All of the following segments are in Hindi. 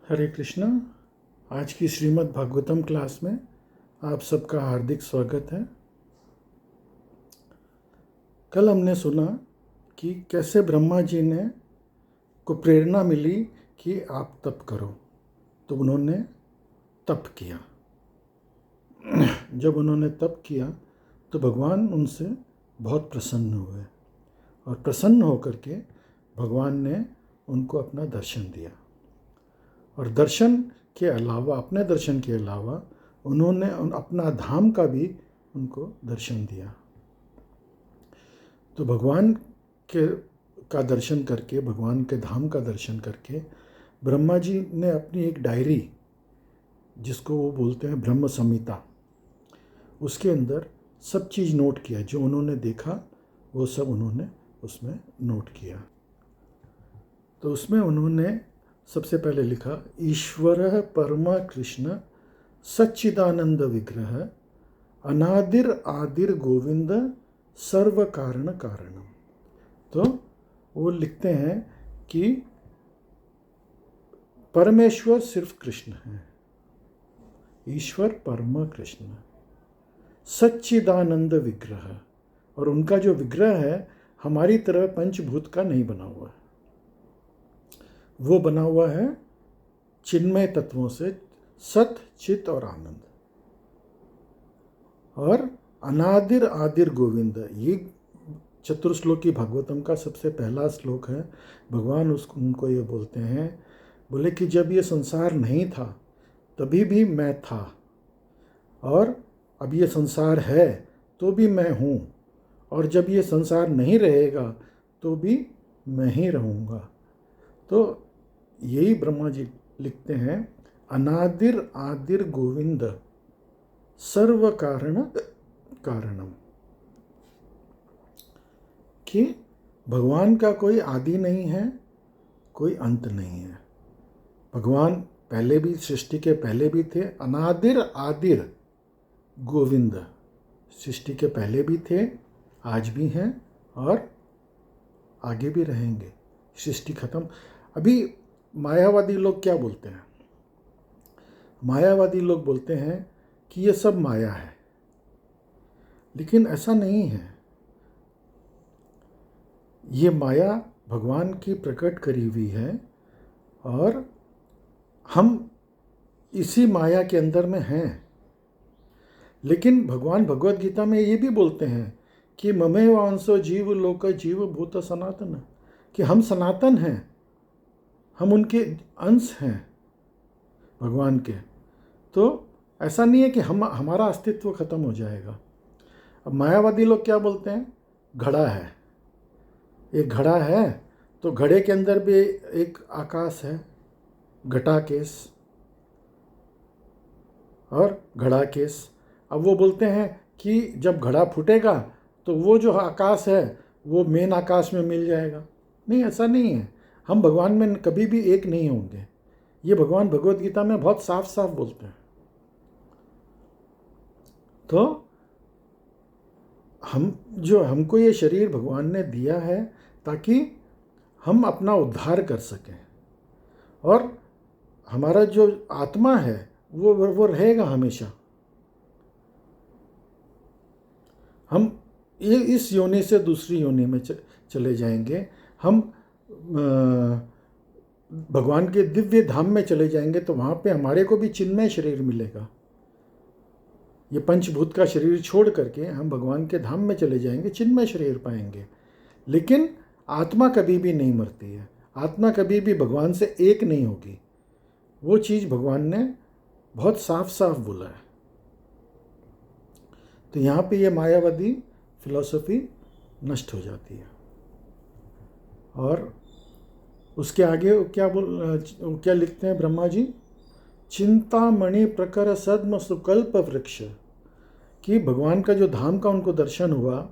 हरे कृष्णा। आज की श्रीमद् भागवतम क्लास में आप सबका हार्दिक स्वागत है। कल हमने सुना कि कैसे ब्रह्मा जी ने को प्रेरणा मिली कि आप तप करो, तो उन्होंने तप किया। जब उन्होंने तप किया तो भगवान उनसे बहुत प्रसन्न हुए और प्रसन्न होकर के भगवान ने उनको अपना दर्शन दिया। और दर्शन के अलावा, अपने दर्शन के अलावा, उन्होंने अपना धाम का भी उनको दर्शन दिया। तो भगवान के का दर्शन करके, भगवान के धाम का दर्शन करके ब्रह्मा जी ने अपनी एक डायरी, जिसको वो बोलते हैं ब्रह्म संहिता, उसके अंदर सब चीज़ नोट किया। जो उन्होंने देखा वो सब उन्होंने उसमें नोट किया। तो उसमें उन्होंने सबसे पहले लिखा, ईश्वर परमा कृष्ण सच्चिदानंद विग्रह अनादिर आदिर गोविंद सर्व कारण कारणम। तो वो लिखते हैं कि परमेश्वर सिर्फ कृष्ण है, ईश्वर परमा कृष्ण, सच्चिदानंद विग्रह, और उनका जो विग्रह है हमारी तरह पंचभूत का नहीं बना हुआ है, वो बना हुआ है चिन्मय तत्वों से, सत, चित और आनंद। और अनादिर आदिर गोविंद, ये चतुर्श्लोकी भागवतम का सबसे पहला श्लोक है। भगवान उनको ये बोलते हैं, बोले कि जब ये संसार नहीं था तभी भी मैं था, और अब ये संसार है तो भी मैं हूँ, और जब ये संसार नहीं रहेगा तो भी मैं ही रहूँगा। तो यही ब्रह्मा जी लिखते हैं, अनादिर आदिर गोविंद सर्व कारण कारणम, कि भगवान का कोई आदि नहीं है, कोई अंत नहीं है। भगवान पहले भी, सृष्टि के पहले भी थे। अनादिर आदिर गोविंद, सृष्टि के पहले भी थे, आज भी हैं और आगे भी रहेंगे। सृष्टि खत्म। अभी मायावादी लोग क्या बोलते हैं? मायावादी लोग बोलते हैं कि ये सब माया है, लेकिन ऐसा नहीं है। ये माया भगवान की प्रकट करी हुई है और हम इसी माया के अंदर में हैं। लेकिन भगवान भगवद गीता में ये भी बोलते हैं कि ममेव अंशो जीव लोक जीव भूत सनातन, कि हम सनातन हैं, हम उनके अंश हैं भगवान के। तो ऐसा नहीं है कि हमारा अस्तित्व खत्म हो जाएगा। अब मायावादी लोग क्या बोलते हैं? घड़ा है, एक घड़ा है तो घड़े के अंदर भी एक आकाश है, घटाकेश और घड़ाकेश। अब वो बोलते हैं कि जब घड़ा फूटेगा तो वो जो आकाश है वो मेन आकाश में मिल जाएगा। नहीं, ऐसा नहीं है। हम भगवान में कभी भी एक नहीं होंगे। ये भगवान भगवद गीता में बहुत साफ साफ बोलते हैं। तो हमको ये शरीर भगवान ने दिया है ताकि हम अपना उद्धार कर सकें, और हमारा जो आत्मा है वो रहेगा हमेशा। हम ये इस योनि से दूसरी योनि में चले जाएंगे। हम भगवान के दिव्य धाम में चले जाएंगे तो वहाँ पे हमारे को भी चिन्मय शरीर मिलेगा। ये पंचभूत का शरीर छोड़ करके हम भगवान के धाम में चले जाएंगे, चिन्मय शरीर पाएंगे। लेकिन आत्मा कभी भी नहीं मरती है, आत्मा कभी भी भगवान से एक नहीं होगी। वो चीज़ भगवान ने बहुत साफ साफ बोला है। तो यहाँ पे ये मायावादी फिलॉसफी नष्ट हो जाती है। और उसके आगे क्या लिखते हैं ब्रह्मा जी? चिंतामणि प्रकर सद्म सुकल्प वृक्ष, कि भगवान का जो धाम का उनको दर्शन हुआ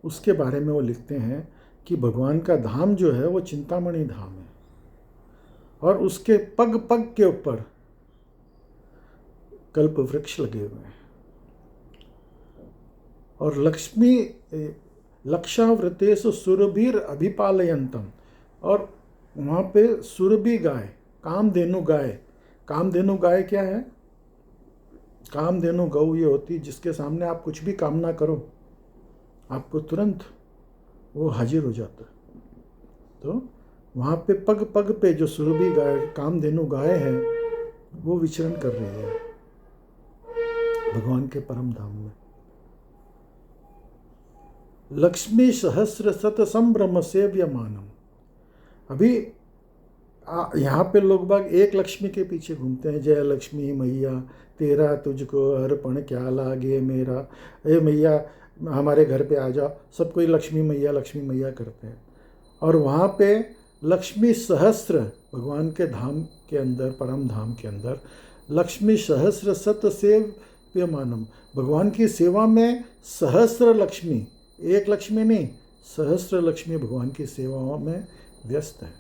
उसके बारे में वो लिखते हैं कि भगवान का धाम जो है वो चिंतामणि धाम है, और उसके पग पग के ऊपर कल्प वृक्ष लगे हुए हैं। और लक्ष्मी लक्षावृतेषु सुरभिर अभिपालयंतम, और वहाँ पे सुरभि गाय, कामधेनु गाय कामधेनु गाय क्या है? कामधेनु गौ ये होती जिसके सामने आप कुछ भी कामना करो, आपको तुरंत वो हाजिर हो जाता है। तो वहाँ पे पग पग पे जो सुरभि गाय, कामधेनु गाय है, वो विचरण कर रही है भगवान के परम धाम में। लक्ष्मी सहस्र सत संभ्रम सेव्यमानम। अभी यहाँ पे लोग बाग एक लक्ष्मी के पीछे घूमते हैं, जय लक्ष्मी मैया तेरा तुझको अर्पण क्या लागे मेरा, ए मैया हमारे घर पे आ जाओ, सब कोई लक्ष्मी मैया करते हैं। और वहाँ पे लक्ष्मी सहस्र, भगवान के धाम के अंदर, परम धाम के अंदर लक्ष्मी सहस्र सत सेव्यमानम, भगवान की सेवा में सहस्र लक्ष्मी, एक लक्ष्मी नहीं, सहस्र लक्ष्मी भगवान की सेवाओं में व्यस्त है।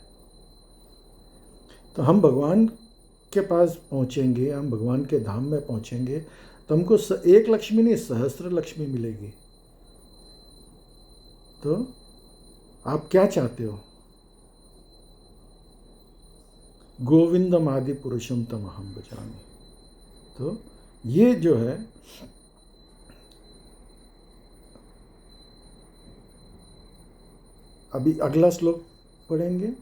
तो हम भगवान के पास पहुँचेंगे, हम भगवान के धाम में पहुँचेंगे तो हमको एक लक्ष्मी नहीं, सहस्र लक्ष्मी मिलेगी। तो आप क्या चाहते हो? गोविंदम आदि पुरुषम तम अहम भजामि। तो ये जो है अभी अगला श्लोक पढ़ेंगे।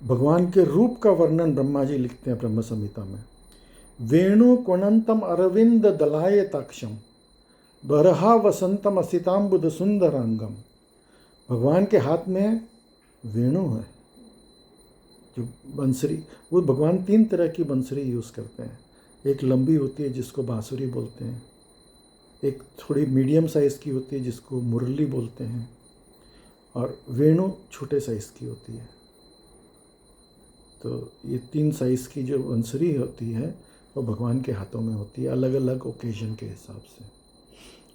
भगवान के रूप का वर्णन ब्रह्मा जी लिखते हैं ब्रह्म संहिता में। वेणु कुणंतम अरविंद दलायताक्षम बरहा वसंतम असितांबुद सुंदरांगम। भगवान के हाथ में वेणु है, जो बंसरी, वो भगवान 3 तरह की बंसरी यूज़ करते हैं। एक लंबी होती है जिसको बांसुरी बोलते हैं, एक थोड़ी मीडियम साइज़ की होती है जिसको मुरली बोलते हैं, और वेणु छोटे साइज़ की होती है। तो ये 3 साइज़ की जो बंसरी होती है वो भगवान के हाथों में होती है, अलग अलग ओकेजन के हिसाब से।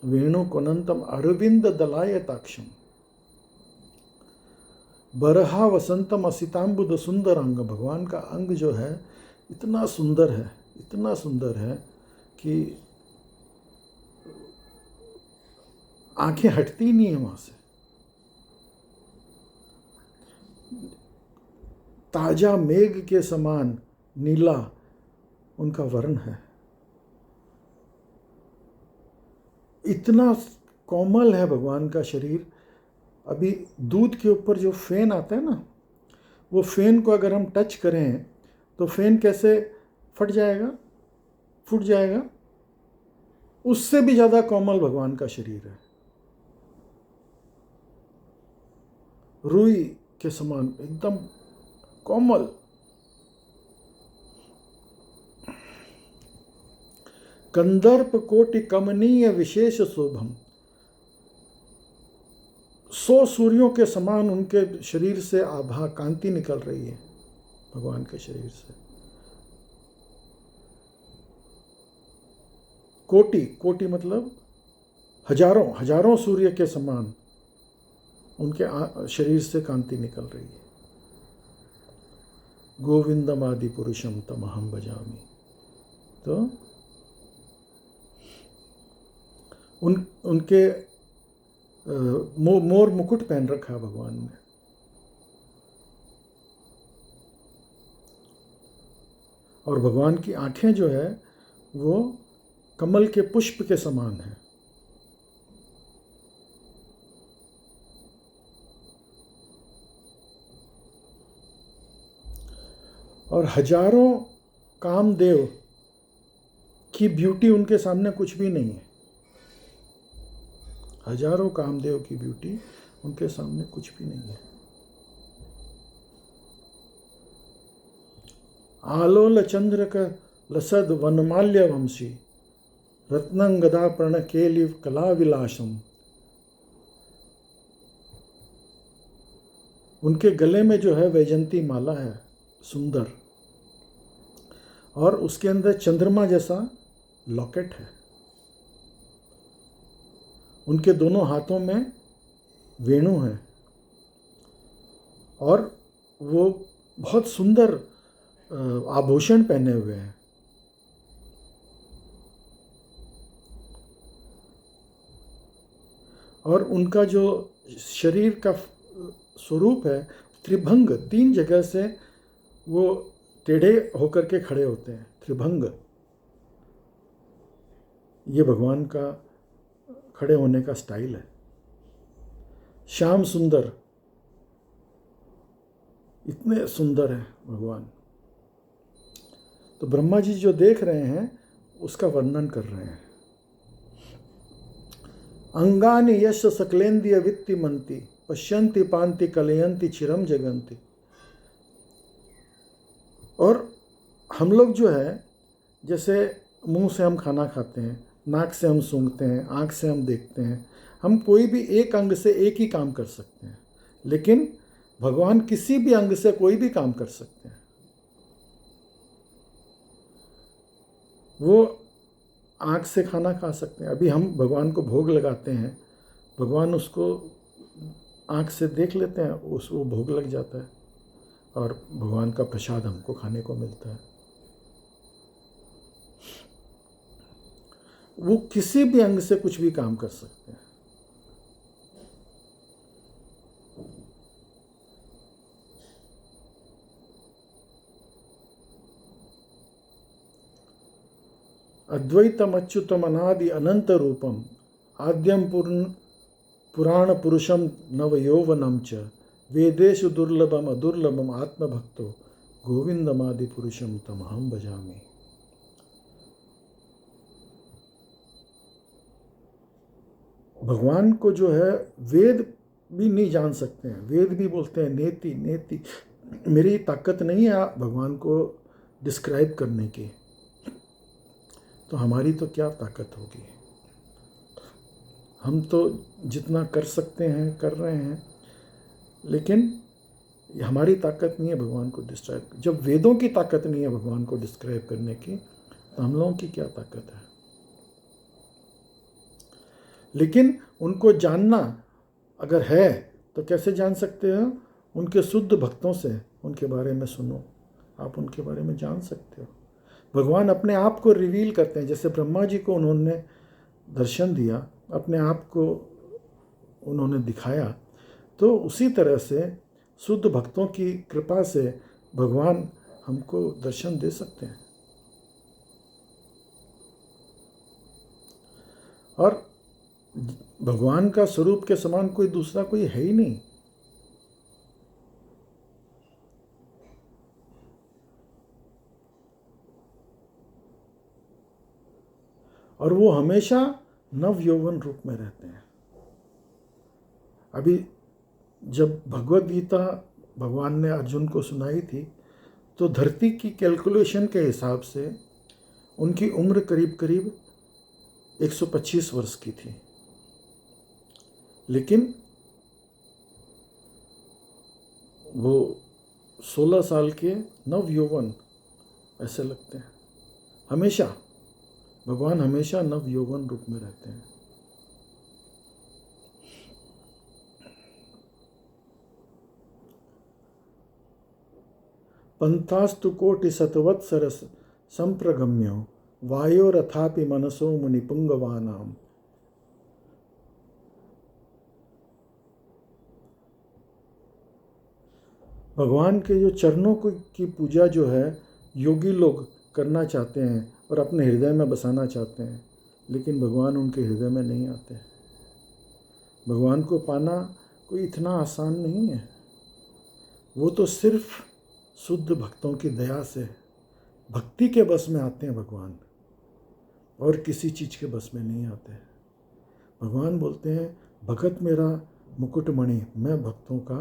वेणु कुणंतम अरविंद दलायताक्षम बरहा वसंतम असितांबुद सुंदर अंग। भगवान का अंग जो है इतना सुंदर है, इतना सुंदर है कि आंखें हटती नहीं है वहाँ से। ताजा मेघ के समान नीला उनका वर्ण है, इतना कोमल है भगवान का शरीर। अभी दूध के ऊपर जो फेन आता है ना, वो फेन को अगर हम टच करें तो फेन कैसे फट जाएगा, उससे भी ज़्यादा कोमल भगवान का शरीर है, रुई के समान एकदम कोमल। कंदर्प कोटि कमनीय विशेष शोभम। 100 सूर्यों के समान उनके शरीर से आभा कांति निकल रही है भगवान के शरीर से। कोटि मतलब हजारों सूर्य के समान उनके शरीर से कांति निकल रही है। गोविंदम आदि पुरुषम तमहम भजामि। तो उनके मोर मुकुट पहन रखा है भगवान ने। और भगवान की आंखें जो है वो कमल के पुष्प के समान है। और हजारों कामदेव की ब्यूटी उनके सामने कुछ भी नहीं है। हजारों कामदेव की ब्यूटी उनके सामने कुछ भी नहीं है। आलोल चंद्र का लसद वनमाल्य वंशी रत्नंगदा प्रण केलि कला विलासम। उनके गले में जो है वैजंती माला है, सुंदर, और उसके अंदर चंद्रमा जैसा लॉकेट है। उनके दोनों हाथों में वेणु है और वो बहुत सुंदर आभूषण पहने हुए हैं। और उनका जो शरीर का स्वरूप है त्रिभंग, 3 जगह से वो टेढ़े होकर के खड़े होते हैं, त्रिभंग। ये भगवान का खड़े होने का स्टाइल है। श्याम सुंदर, इतने सुंदर है भगवान। तो ब्रह्मा जी जो देख रहे हैं उसका वर्णन कर रहे हैं। अंगानि यश सकलेन्द्रिय वित्ति मंति पश्यन्ति पान्ति कलयन्ति चिरम जगन्ति। और हम लोग जो है, जैसे मुंह से हम खाना खाते हैं, नाक से हम सूंघते हैं, आँख से हम देखते हैं, हम कोई भी एक अंग से एक ही काम कर सकते हैं, लेकिन भगवान किसी भी अंग से कोई भी काम कर सकते हैं। वो आँख से खाना खा सकते हैं। अभी हम भगवान को भोग लगाते हैं, भगवान उसको आँख से देख लेते हैं, वो भोग लग जाता है और भगवान का प्रसाद हमको खाने को मिलता है। वो किसी भी अंग से कुछ भी काम कर सकते हैं। अद्वैतम अच्युतम अनादि अनंत रूपम आद्यम पुराण पुरुषम नव यौवनम च वेदेषु दुर्लभम अदुर्लभम आत्मभक्तो गोविंदमादि पुरुषम तमहम भजामि। भगवान को जो है वेद भी नहीं जान सकते हैं। वेद भी बोलते हैं नेति नेति। मेरी ताकत नहीं है भगवान को डिस्क्राइब करने की, तो हमारी तो क्या ताकत होगी। हम तो जितना कर सकते हैं कर रहे हैं, लेकिन हमारी ताकत नहीं है भगवान को डिस्क्राइब। जब वेदों की ताकत नहीं है भगवान को डिस्क्राइब करने की, तो हम लोगों की क्या ताकत है। लेकिन उनको जानना अगर है तो कैसे जान सकते हो? उनके शुद्ध भक्तों से उनके बारे में सुनो, आप उनके बारे में जान सकते हो। भगवान अपने आप को रिवील करते हैं। जैसे ब्रह्मा जी को उन्होंने दर्शन दिया, अपने आप को उन्होंने दिखाया, तो उसी तरह से शुद्ध भक्तों की कृपा से भगवान हमको दर्शन दे सकते हैं। और भगवान का स्वरूप के समान कोई दूसरा कोई है ही नहीं। और वो हमेशा नव यौवन रूप में रहते हैं। अभी जब भगवद गीता भगवान ने अर्जुन को सुनाई थी, तो धरती की कैलकुलेशन के हिसाब से उनकी उम्र करीब करीब 125 वर्ष की थी, लेकिन वो 16 साल के नव यौवन ऐसे लगते हैं। हमेशा भगवान हमेशा नव यौवन रूप में रहते हैं। पंथास्तु कोटि शतवत्सर संप्रगम्यो वायोरथापि मनसो मुनिपुंगवानाम। भगवान के जो चरणों की पूजा जो है योगी लोग करना चाहते हैं और अपने हृदय में बसाना चाहते हैं, लेकिन भगवान उनके हृदय में नहीं आते। भगवान को पाना कोई इतना आसान नहीं है। वो तो सिर्फ शुद्ध भक्तों की दया से भक्ति के बस में आते हैं भगवान, और किसी चीज़ के बस में नहीं आते। भगवान बोलते हैं भगत मेरा मुकुटमणि, मैं भक्तों का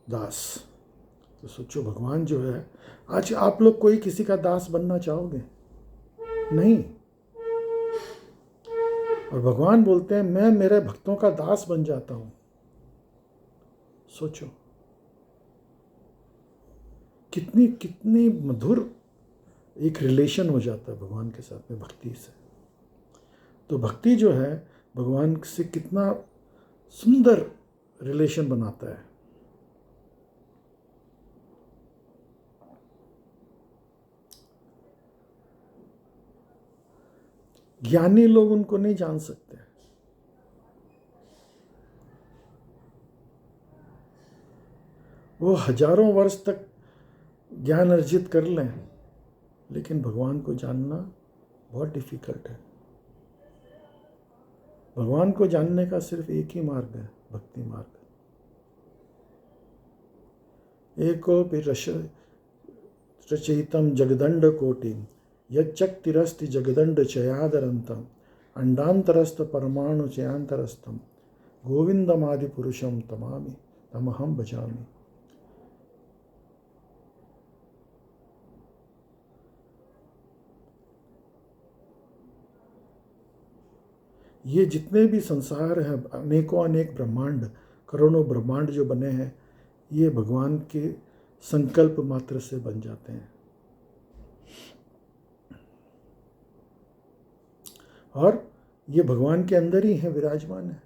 दास। तो सोचो भगवान जो है, आज आप लोग कोई किसी का दास बनना चाहोगे? नहीं। और भगवान बोलते हैं मैं मेरे भक्तों का दास बन जाता हूं। सोचो कितनी कितनी मधुर एक रिलेशन हो जाता है भगवान के साथ में भक्ति से। तो भक्ति जो है भगवान से कितना सुंदर रिलेशन बनाता है। ज्ञानी लोग उनको नहीं जान सकते। वो हजारों वर्ष तक ज्ञान अर्जित कर लें, लेकिन भगवान को जानना बहुत डिफिकल्ट है। भगवान को जानने का सिर्फ एक ही मार्ग है, भक्ति मार्ग। एकोपि रचयितं जगदंड कोटि यच्चक्तिरस्ति जगदंड चयादरंतम अंडांतरस्थ परमाणु चयांतरस्थम गोविंदमादि पुरुषम तमहम भजामि। ये जितने भी संसार हैं, अनेकों अनेक ब्रह्मांड, करोड़ों ब्रह्मांड जो बने हैं, ये भगवान के संकल्प मात्र से बन जाते हैं। और ये भगवान के अंदर ही है, विराजमान है।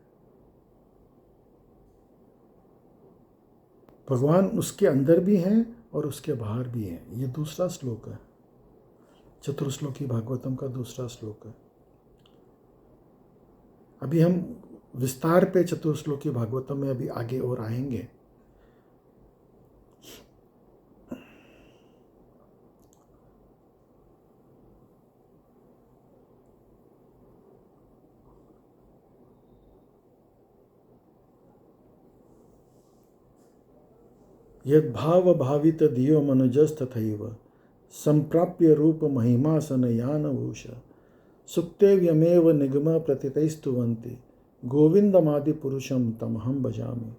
भगवान उसके अंदर भी हैं और उसके बाहर भी हैं। ये दूसरा श्लोक है, चतुर्श्लोकी भागवतम का दूसरा श्लोक है। अभी हम विस्तार पे चतुर्श्लोकी भागवतम में अभी आगे और आएंगे। यद्भाव भावित दियो मनुजस्तथैव संप्राप्य रूप महिमासन यानभूष सुक्तेव्यमेव निगम प्रतितैस्तुवन्ति गोविंदमादि पुरुषम तमहम भजामि।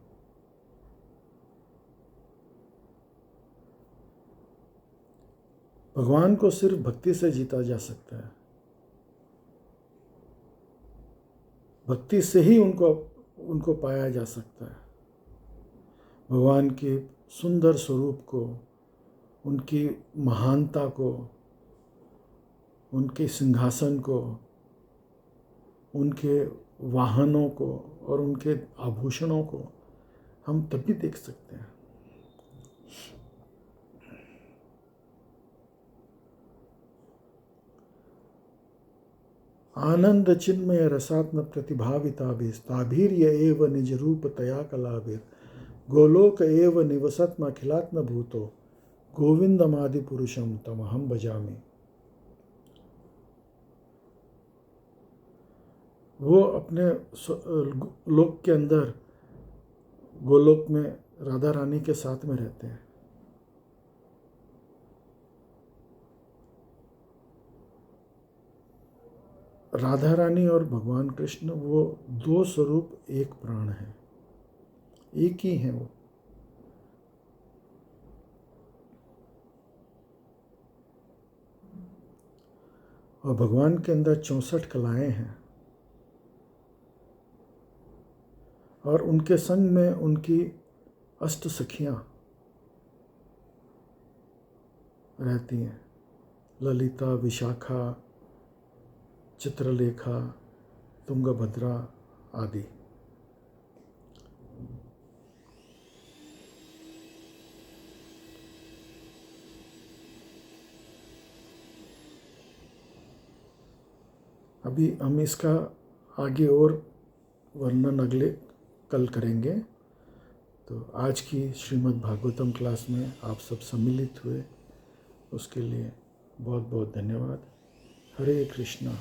भगवान को सिर्फ भक्ति से जीता जा सकता है। भक्ति से ही उनको पाया जा सकता है। भगवान के सुंदर स्वरूप को, उनकी महानता को, उनके सिंहासन को, उनके वाहनों को और उनके आभूषणों को हम तभी देख सकते हैं। आनंद चिन्मय रसात्म प्रतिभाविताभिस्ताभिर्य एव निज रूप तया कलाभिर गोलोक एव निवसत्म अखिलात्म भूतो गोविंदमादि पुरुषम तमहम भजामि। वो अपने लोक के अंदर, गोलोक में राधा रानी के साथ में रहते हैं। राधा रानी और भगवान कृष्ण, वो दो स्वरूप एक प्राण है, एक ही है वो। और भगवान के अंदर 64 कलाएं हैं और उनके संग में उनकी अष्ट सखियां रहती हैं, ललिता, विशाखा, चित्रलेखा, तुंगभद्रा आदि। अभी हम इसका आगे और वर्णन अगले कल करेंगे। तो आज की श्रीमद् भागवतम क्लास में आप सब सम्मिलित हुए, उसके लिए बहुत बहुत धन्यवाद। हरे कृष्णा।